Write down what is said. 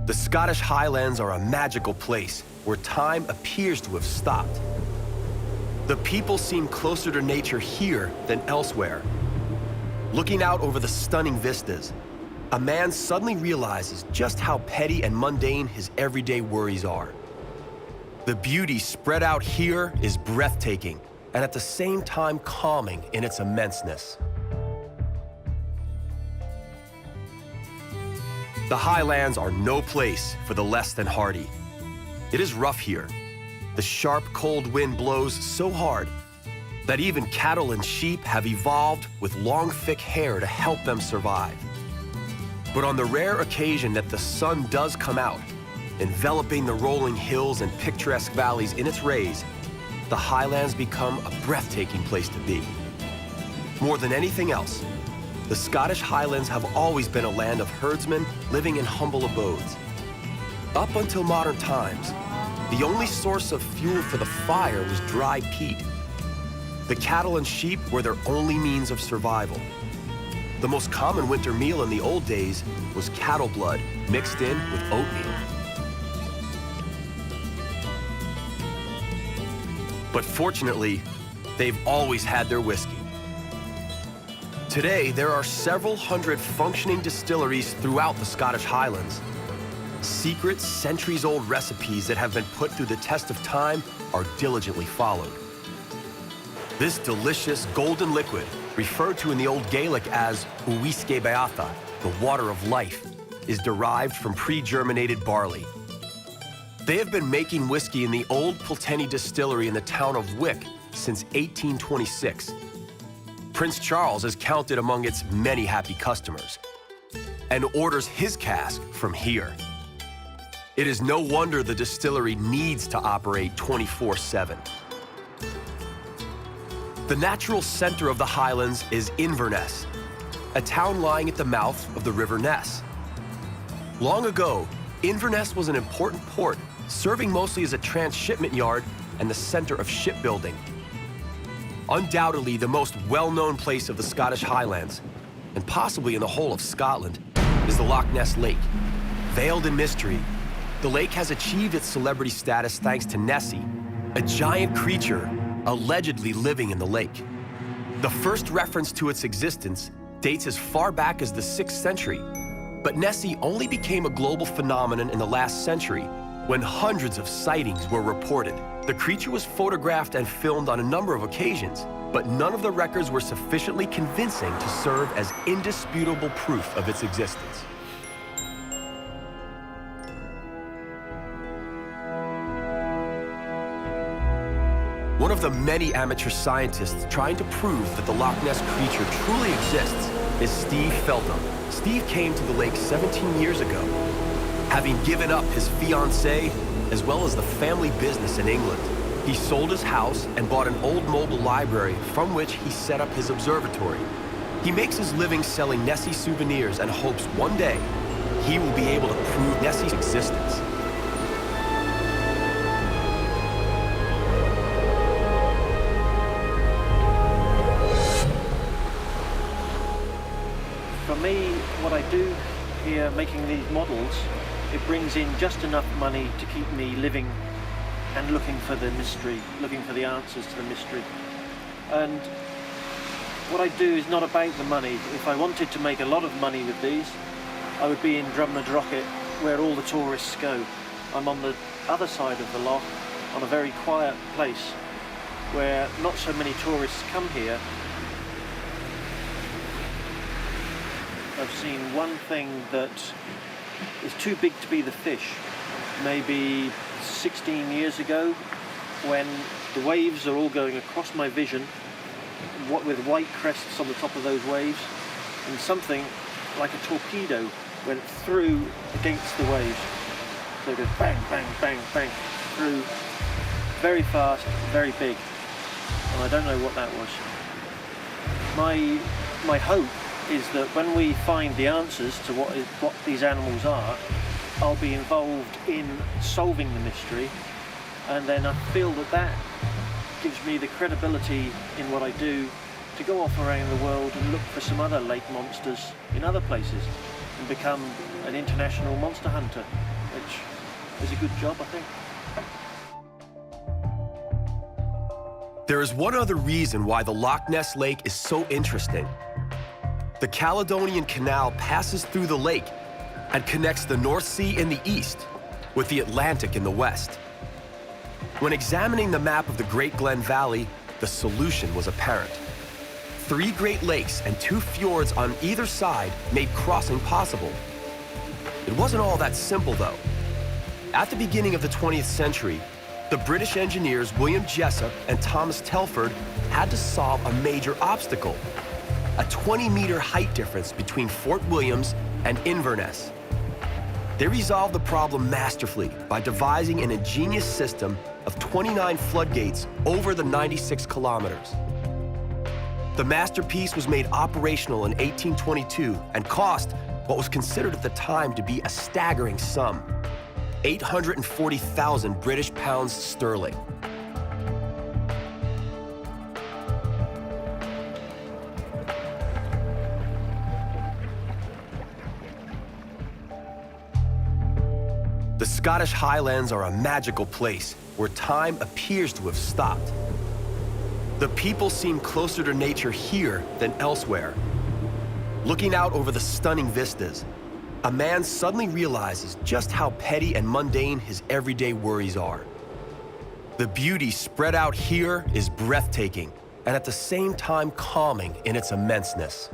The Scottish Highlands are a magical place where time appears to have stopped. The people seem closer to nature here than elsewhere. Looking out over the stunning vistas, a man suddenly realizes just how petty and mundane his everyday worries are. The beauty spread out here is breathtaking and at the same time calming in its immenseness. The Highlands are no place for the less than hardy. It is rough here. The sharp, cold wind blows so hard that even cattle and sheep have evolved with long, thick hair to help them survive. But on the rare occasion that the sun does come out, enveloping the rolling hills and picturesque valleys in its rays, the Highlands become a breathtaking place to be. More than anything else, the Scottish Highlands have always been a land of herdsmen living in humble abodes. Up until modern times, the only source of fuel for the fire was dry peat. The cattle and sheep were their only means of survival. The most common winter meal in the old days was cattle blood mixed in with oatmeal. But fortunately, they've always had their whiskey. Today, there are several hundred functioning distilleries throughout the Scottish Highlands. Secret, centuries-old recipes that have been put through the test of time are diligently followed. This delicious golden liquid, referred to in the Old Gaelic as Whisky Distilleries, the water of life, is derived from pre-germinated barley. They have been making whiskey in the old Pulteney distillery in the town of Wick since 1826. Prince Charles is counted among its many happy customers and orders his cask from here. It is no wonder the distillery needs to operate 24/7. The natural center of the Highlands is Inverness, a town lying at the mouth of the River Ness. Long ago, Inverness was an important port, serving mostly as a transshipment yard and the center of shipbuilding. Undoubtedly the most well-known place of the Scottish Highlands, and possibly in the whole of Scotland, is the Loch Ness Lake. Veiled in mystery, the lake has achieved its celebrity status thanks to Nessie, a giant creature allegedly living in the lake. The first reference to its existence dates as far back as the 6th century, but Nessie only became a global phenomenon in the last century when hundreds of sightings were reported. The creature was photographed and filmed on a number of occasions, but none of the records were sufficiently convincing to serve as indisputable proof of its existence. One of the many amateur scientists trying to prove that the Loch Ness creature truly exists is Steve Feltham. Steve came to the lake 17 years ago, having given up his fiancée as well as the family business in England. He sold his house and bought an old mobile library from which he set up his observatory. He makes his living selling Nessie souvenirs and hopes one day he will be able to prove Nessie's existence. For me, what I do here making these models, it brings in just enough money to keep me living and looking for the mystery, looking for the answers to the mystery. And what I do is not about the money. If I wanted to make a lot of money with these, I would be in Drumnadrochit, where all the tourists go. I'm on the other side of the loch, on a very quiet place, where not so many tourists come here. I've seen one thing that is too big to be the fish. Maybe 16 years ago, when the waves are all going across my vision, what with white crests on the top of those waves, and something like a torpedo went through against the waves. So it goes bang, bang, bang, bang, through very fast, very big. And I don't know what that was. My hope is that when we find the answers to what these animals are, I'll be involved in solving the mystery, and then I feel that gives me the credibility in what I do to go off around the world and look for some other lake monsters in other places and become an international monster hunter. which is a good job, I think. There is one other reason why the Loch Ness Lake is so interesting. The Caledonian Canal passes through the lake and connects the North Sea in the east with the Atlantic in the west. When examining the map of the Great Glen Valley, the solution was apparent. 3 Great Lakes and 2 fjords on either side made crossing possible. It wasn't all that simple, though. At the beginning of the 20th century, the British engineers William Jessup and Thomas Telford had to solve a major obstacle: a 20-meter height difference between Fort Williams and Inverness. They resolved the problem masterfully by devising an ingenious system of 29 floodgates over the 96 kilometers. The masterpiece was made operational in 1822 and cost what was considered at the time to be a staggering sum: 840,000 British pounds sterling. The Scottish Highlands are a magical place where time appears to have stopped. The people seem closer to nature here than elsewhere. Looking out over the stunning vistas, a man suddenly realizes just how petty and mundane his everyday worries are. The beauty spread out here is breathtaking and at the same time calming in its immenseness.